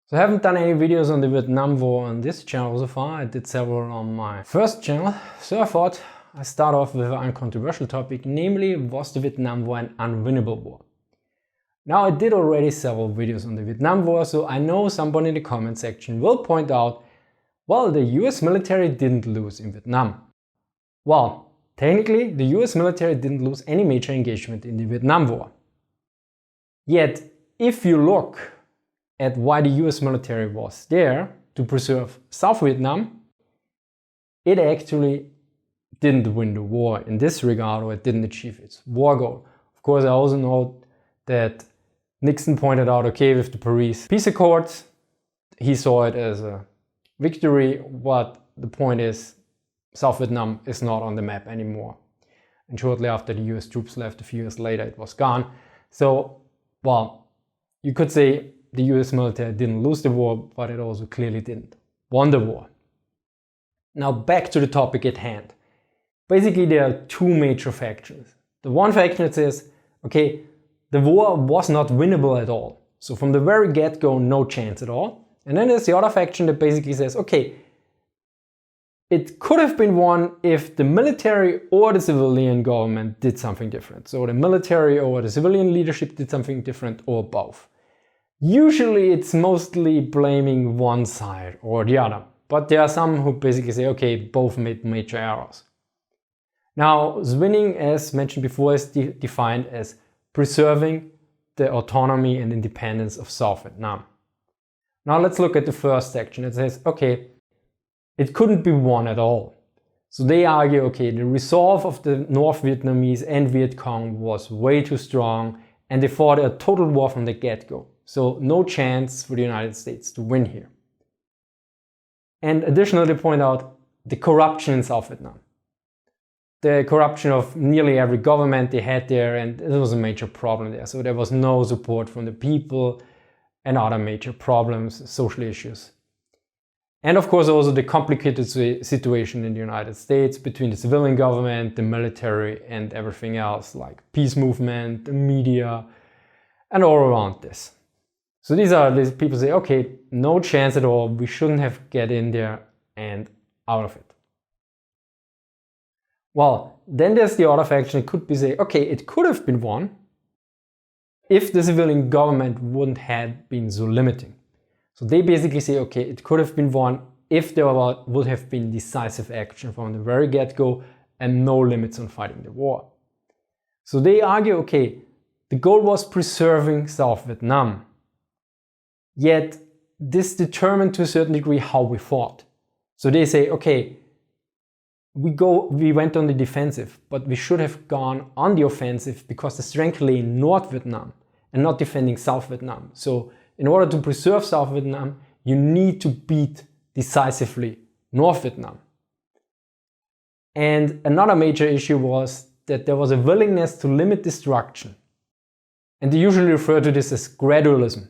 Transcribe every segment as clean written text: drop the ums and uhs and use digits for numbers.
So I haven't done any videos on the Vietnam War on this channel so far. I did several on my first channel. So I thought I start off with an uncontroversial topic, namely, was the Vietnam War an unwinnable war? Now I did already several videos on the Vietnam War, so I know someone in the comment section will point out, well, the US military didn't lose in Vietnam. Well, technically the US military didn't lose any major engagement in the Vietnam War. Yet, if you look at why the US military was there to preserve South Vietnam, it actually didn't win the war in this regard, or it didn't achieve its war goal. Of course, I also know that Nixon pointed out, okay, with the Paris Peace Accords, he saw it as a victory, but the point is, South Vietnam is not on the map anymore. And shortly after the US troops left, a few years later, it was gone. So, well, you could say the US military didn't lose the war, but it also clearly didn't win the war. Now back to the topic at hand. Basically, there are two major factions. The one faction says, okay, the war was not winnable at all. So from the very get-go, no chance at all. And then there's the other faction that basically says, okay, it could have been won if the military or the civilian government did something different. So the military or the civilian leadership did something different, or both. Usually it's mostly blaming one side or the other, but there are some who basically say, okay, both made major errors. Now, winning, as mentioned before, is defined as preserving the autonomy and independence of South Vietnam. Now let's look at the first section. It says, okay, it couldn't be won at all. So they argue, okay, the resolve of the North Vietnamese and Viet Cong was way too strong, and they fought a total war from the get-go. So no chance for the United States to win here. And additionally, they point out the corruption in South Vietnam. The corruption of nearly every government they had there, and it was a major problem there. So there was no support from the people and other major problems, social issues. And of course also the complicated situation in the United States between the civilian government, the military, and everything else, like peace movement, the media, and all around this. So these people say, okay, no chance at all, we shouldn't have get in there and out of it. Well, then there's the other faction. It could be say, okay, it could have been won if the civilian government wouldn't have been so limiting. So they basically say, okay, it could have been won if there would have been decisive action from the very get-go and no limits on fighting the war. So they argue, okay, the goal was preserving South Vietnam. Yet this determined to a certain degree how we fought. So they say, okay, we went on the defensive, but we should have gone on the offensive because the strength lay in North Vietnam and not defending South Vietnam. So in order to preserve South Vietnam, you need to beat decisively North Vietnam. And another major issue was that there was a willingness to limit destruction. And they usually refer to this as gradualism.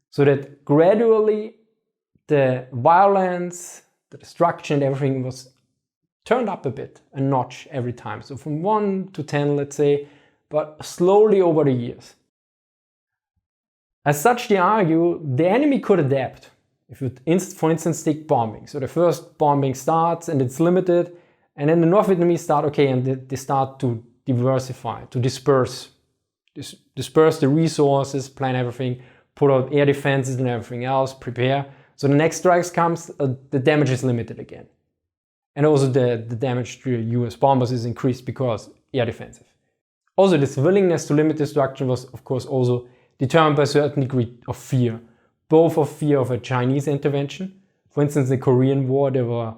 So that gradually the violence, the destruction, everything was turned up a bit, a notch every time. So from 1 to 10, let's say, but slowly over the years. As such, they argue the enemy could adapt. If you, for instance, take bombing. So the first bombing starts and it's limited, and then the North Vietnamese start, okay, and they start to diversify, to disperse the resources, plan everything, put out air defenses and everything else, prepare. So the next strikes comes, the damage is limited again. And also the damage to US bombers is increased because air defensive. Also, this willingness to limit destruction was, of course, also determined by a certain degree of fear. Both of fear of a Chinese intervention. For instance, in the Korean War, there were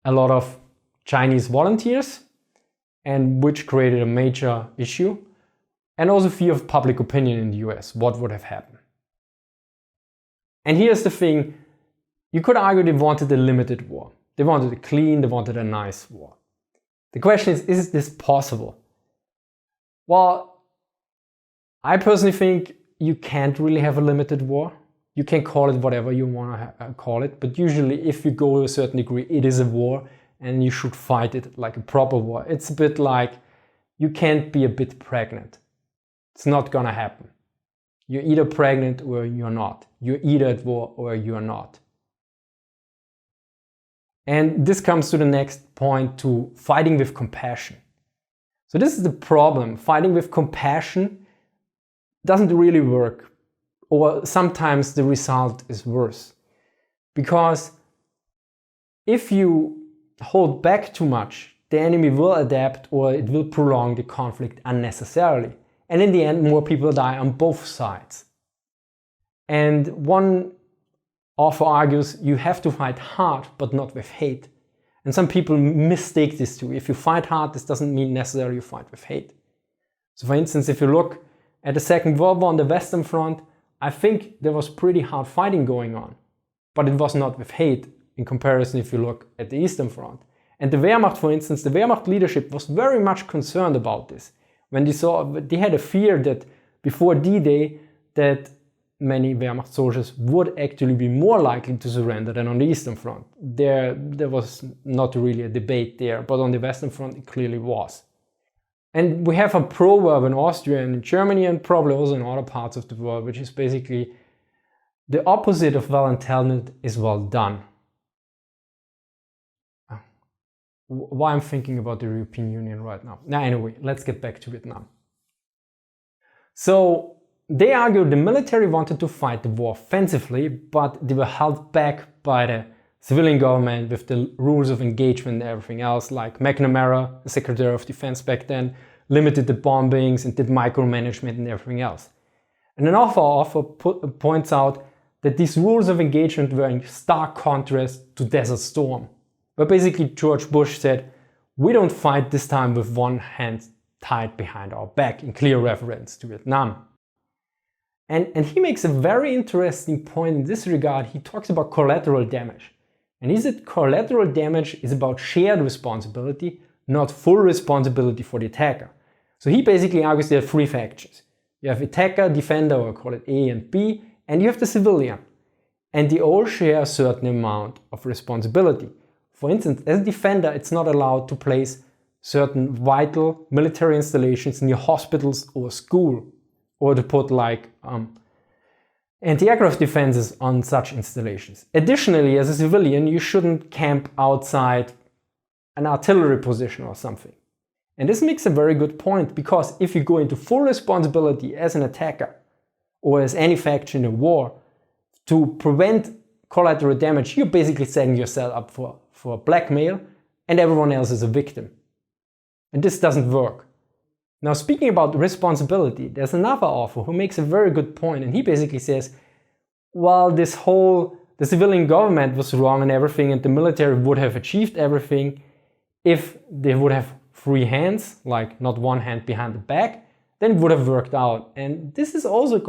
a lot of Chinese volunteers, and which created a major issue. And also fear of public opinion in the US, what would have happened. And here's the thing, you could argue they wanted a limited war. They wanted a clean, they wanted a nice war. The question is this possible? Well, I personally think you can't really have a limited war. You can call it whatever you want to call it, but usually if you go to a certain degree, it is a war and you should fight it like a proper war. It's a bit like you can't be a bit pregnant. It's not gonna happen. You're either pregnant or you're not. You're either at war or you're not. And this comes to the next point, to fighting with compassion. So this is the problem. Fighting with compassion doesn't really work, or sometimes the result is worse. Because if you hold back too much, the enemy will adapt, or it will prolong the conflict unnecessarily. And in the end, more people die on both sides. And one author argues you have to fight hard, but not with hate. And some people mistake this too. If you fight hard, this doesn't mean necessarily you fight with hate. So for instance, if you look at the Second World War on the Western Front, I think there was pretty hard fighting going on. But it was not with hate in comparison if you look at the Eastern Front. And the Wehrmacht, for instance, the Wehrmacht leadership was very much concerned about this. When they had a fear that before D-Day that many Wehrmacht soldiers would actually be more likely to surrender than on the Eastern Front. There was not really a debate there, but on the Western Front it clearly was. And we have a proverb in Austria and in Germany and probably also in other parts of the world, which is basically the opposite of well intended is well done. Why I'm thinking about the European Union right now. Now anyway, let's get back to Vietnam. So they argue the military wanted to fight the war offensively, but they were held back by the civilian government with the rules of engagement and everything else, like McNamara, the Secretary of Defense back then, limited the bombings and did micromanagement and everything else. And another author points out that these rules of engagement were in stark contrast to Desert Storm, where basically George Bush said, we don't fight this time with one hand tied behind our back, in clear reference to Vietnam. And he makes a very interesting point in this regard. He talks about collateral damage. And he said collateral damage is about shared responsibility, not full responsibility for the attacker. So he basically argues there are three factions. You have attacker, defender, or call it A and B, and you have the civilian. And they all share a certain amount of responsibility. For instance, as a defender, it's not allowed to place certain vital military installations near hospitals or school, or to put like anti-aircraft defenses on such installations. Additionally, as a civilian, you shouldn't camp outside an artillery position or something. And this makes a very good point, because if you go into full responsibility as an attacker or as any faction in a war to prevent collateral damage, you're basically setting yourself up for blackmail, and everyone else is a victim. And this doesn't work. Now, speaking about responsibility, there's another author who makes a very good point, and he basically says, well, the civilian government was wrong and everything, and the military would have achieved everything if they would have free hands, like not one hand behind the back, then it would have worked out. And this is also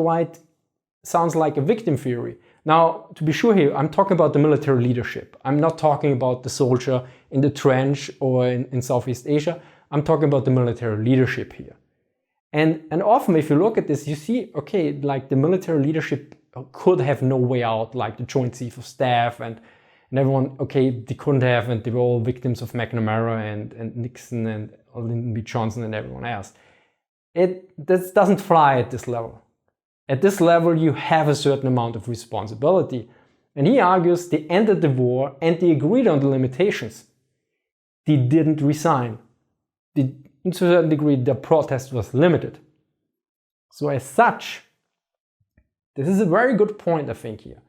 sounds like a victim theory. Now, to be sure here, I'm talking about the military leadership. I'm not talking about the soldier in the trench or in Southeast Asia. I'm talking about the military leadership here. And often if you look at this, you see, okay, like the military leadership could have no way out, like the Joint Chief of Staff and everyone, okay, they couldn't have, and they were all victims of McNamara and Nixon and Lyndon B. Johnson and everyone else. This doesn't fly at this level. At this level, you have a certain amount of responsibility. And he argues they ended the war and they agreed on the limitations. They didn't resign. To a certain degree, the protest was limited. So as such, this is a very good point, I think, here.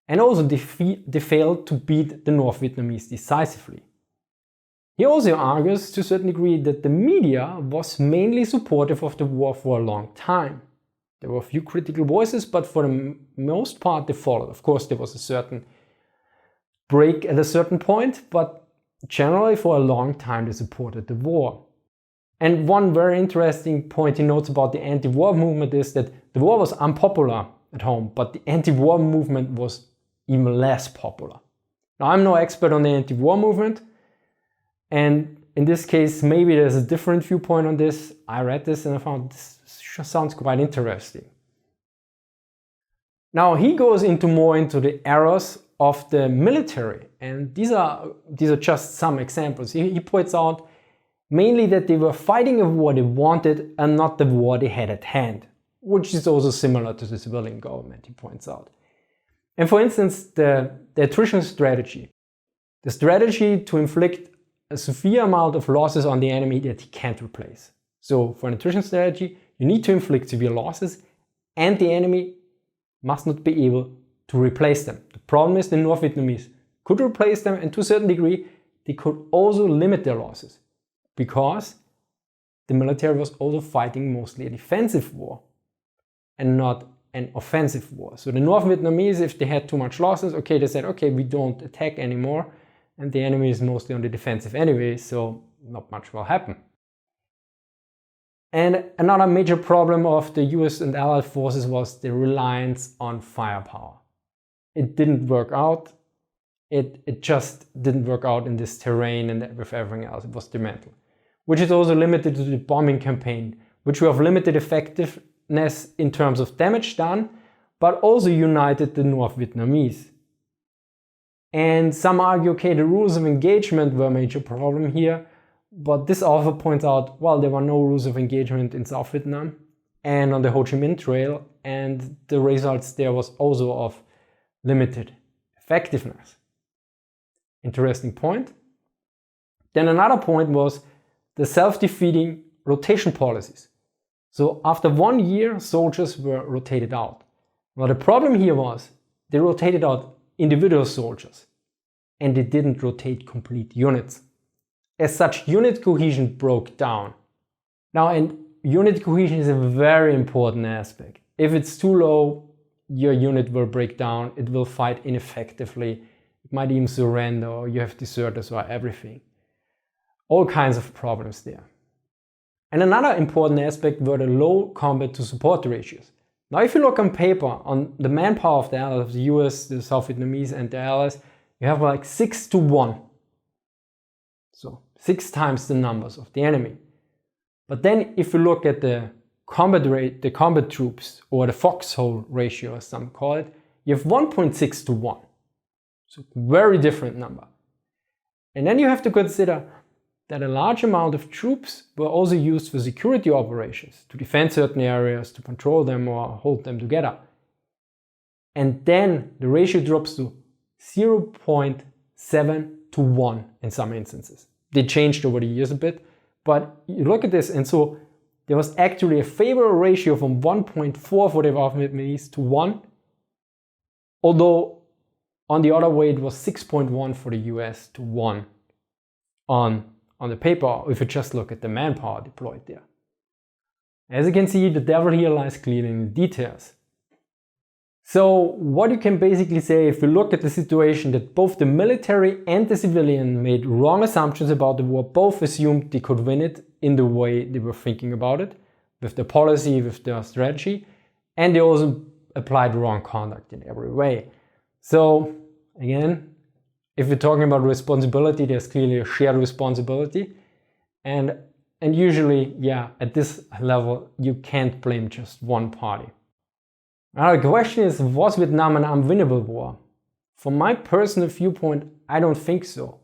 And also they failed to beat the North Vietnamese decisively. He also argues to a certain degree that the media was mainly supportive of the war for a long time. There were a few critical voices, but for the most part they followed. Of course, there was a certain break at a certain point, but generally for a long time they supported the war. And one very interesting point he notes about the anti-war movement is that the war was unpopular at home, but the anti-war movement was even less popular. Now, I'm no expert on the anti-war movement, and in this case, maybe there's a different viewpoint on this. I read this and I found this sounds quite interesting. Now, he goes more into the errors of the military, and these are just some examples. He points out mainly that they were fighting a war they wanted and not the war they had at hand. which is also similar to the civilian government, he points out. And for instance, the attrition strategy. The strategy to inflict a severe amount of losses on the enemy that he can't replace. So for an attrition strategy, you need to inflict severe losses and the enemy must not be able to replace them. The problem is the North Vietnamese could replace them, and to a certain degree, they could also limit their losses because the military was also fighting mostly a defensive war and not an offensive war. So the North Vietnamese, if they had too much losses, okay, they said, okay, we don't attack anymore, and the enemy is mostly on the defensive anyway, so not much will happen. And another major problem of the US and Allied forces was the reliance on firepower. It didn't work out. It just didn't work out in this terrain and with everything else. It was detrimental. Which is also limited to the bombing campaign, which we have limited effectiveness in terms of damage done, but also united the North Vietnamese. And some argue, okay, the rules of engagement were a major problem here, but this author points out, well, there were no rules of engagement in South Vietnam and on the Ho Chi Minh Trail, and the results there was also of limited effectiveness. Interesting point. Then another point was the self-defeating rotation policies. So after 1 year, soldiers were rotated out. Well, the problem here was they rotated out individual soldiers and they didn't rotate complete units. As such, unit cohesion broke down. Now, and unit cohesion is a very important aspect. If it's too low, your unit will break down, it will fight ineffectively, it might even surrender, or you have deserters or everything. All kinds of problems there. And another important aspect were the low combat to support ratios. Now, if you look on paper, on the manpower of the Allies, the US, the South Vietnamese and the Allies, you have like 6 to 1. So 6 times the numbers of the enemy. But then if you look at the combat rate, the combat troops, or the Foxhole ratio as some call it, you have 1.6 to 1. So very different number. And then you have to consider that a large amount of troops were also used for security operations, to defend certain areas, to control them or hold them together. And then the ratio drops to 0.7 to 1 in some instances. They changed over the years a bit, but you look at this, and so there was actually a favorable ratio from 1.4 for the Vietnamese to 1, although on the other way it was 6.1 for the US to 1 on the paper, if you just look at the manpower deployed there. As you can see, the devil here lies clearly in the details. So what you can basically say, if you look at the situation, that both the military and the civilian made wrong assumptions about the war, both assumed they could win it in the way they were thinking about it, with their policy, with their strategy, and they also applied wrong conduct in every way. So again, if we're talking about responsibility, there's clearly a shared responsibility. And usually, yeah, at this level, you can't blame just one party. Now the question is, was Vietnam an unwinnable war? From my personal viewpoint, I don't think so.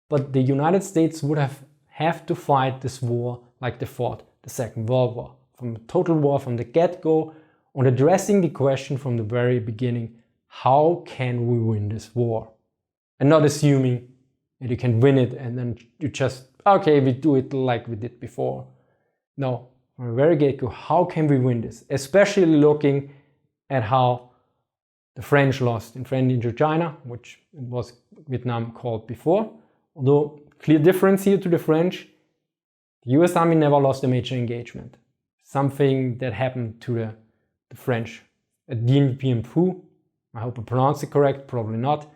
But the United States would have to fight this war like they fought the Second World War. From a total war from the get-go, on addressing the question from the very beginning, how can we win this war? And not assuming that you can win it and then you just, okay, we do it like we did before. No, from the very get-go, how can we win this? Especially looking at how the French lost in French Indochina, which was Vietnam called before. Although, clear difference here to the French, the US Army never lost a major engagement. Something that happened to the French at Dien Bien Phu, I hope I pronounced it correct, probably not,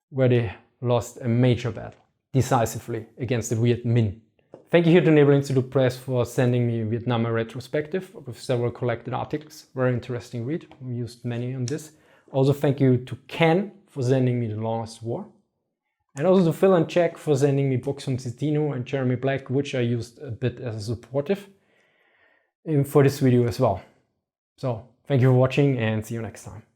where they lost a major battle decisively against the Viet Minh. Thank you here to Naval Institute Press for sending me Vietnam a retrospective with several collected articles. Very interesting read. We used many on this. Also thank you to Ken for sending me The Longest War. And also to Phil and Jack for sending me books from Citino and Jeremy Black, which I used a bit as a supportive for this video as well. So thank you for watching and see you next time.